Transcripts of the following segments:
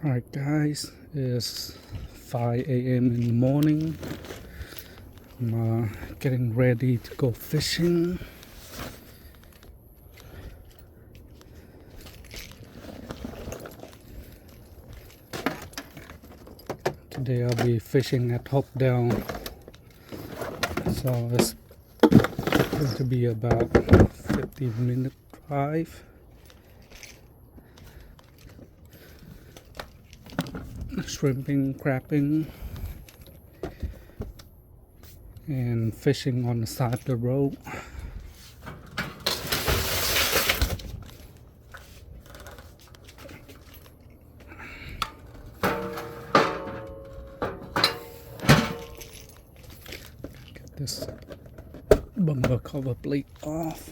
Alright guys, it's 5 a.m. in the morning. I'm getting ready to go fishing. Today I'll be fishing at Hopedale, so it's going to be about 15-minute drive. Shrimping, crapping, and fishing on the side of the road. Get this bumper cover plate off.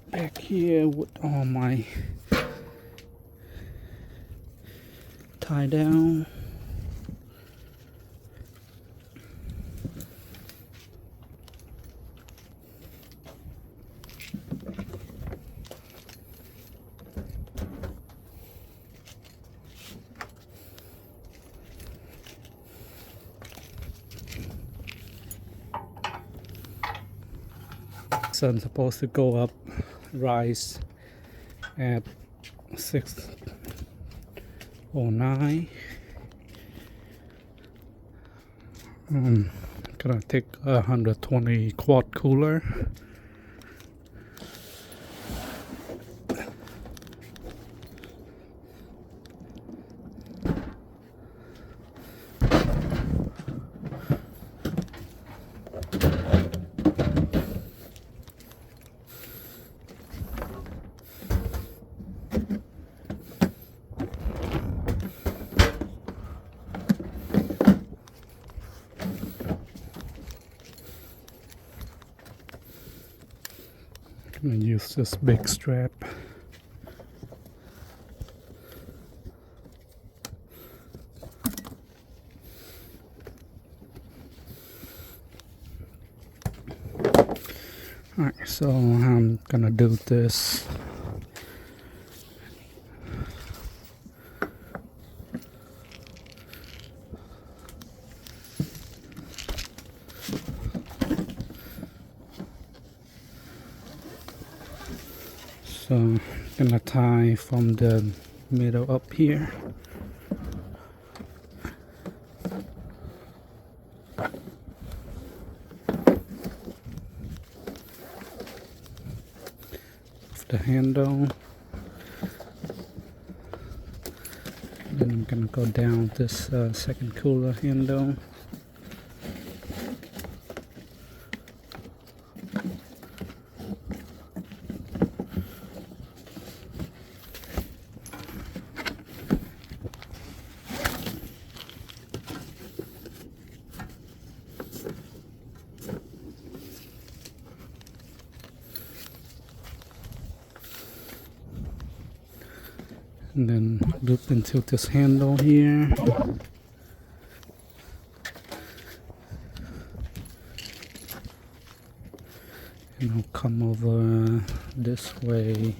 Back here with all my tie down. Sun's supposed to go up, rise at 6:09. Gonna take a 120 quad cooler. I'm gonna use this big strap. Alright, so I'm gonna do this. So I'm gonna tie from the middle up here. The handle. Then I'm gonna go down this second cooler handle. And then loop into this handle here. And I'll come over this way.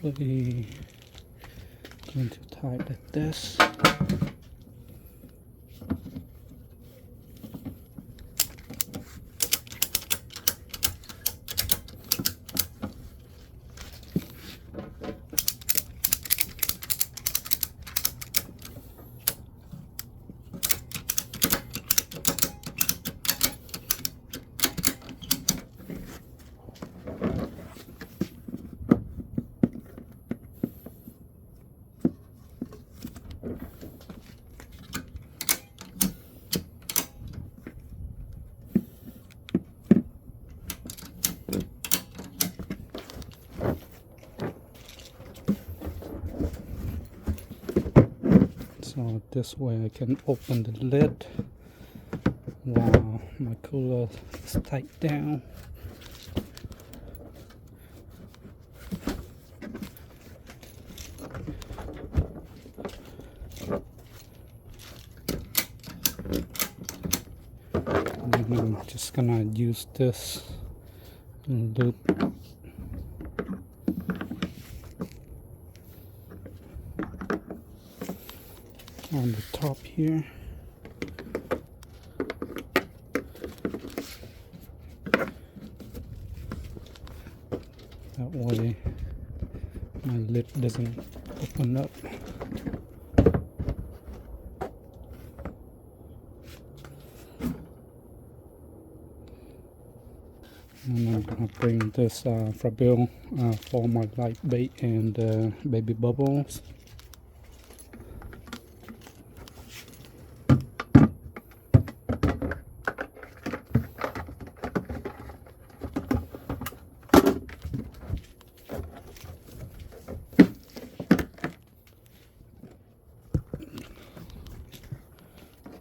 Probably going to tie it like this. So this way I can open the lid while my cooler is tight down. And I'm just gonna use this loop on the top here. That way my lid doesn't open up. And I'm gonna bring this Hopedale for my light bait and baby bubbles.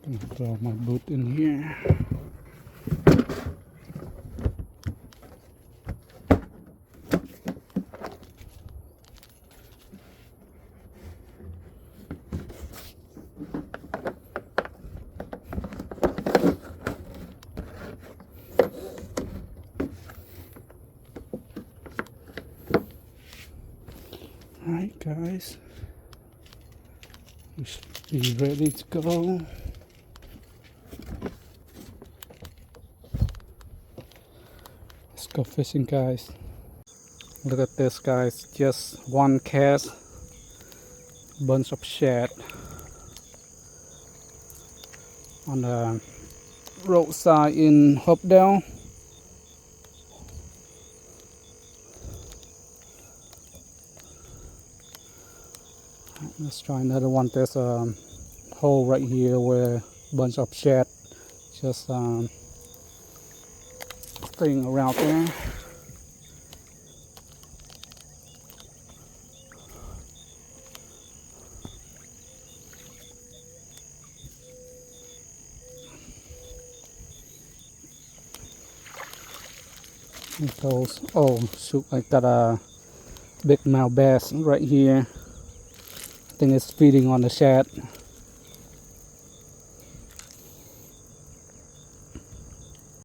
Gonna throw my boot in here. Alright guys, we should be ready to go. Let's go fishing, guys. Look at this, guys, just one cast, bunch of shad on the roadside in Hopedale. Let's try another one. There's a hole right here where a bunch of shad just staying around there. It goes, oh shoot, I got a big mouth bass right here. I think it's feeding on the shad.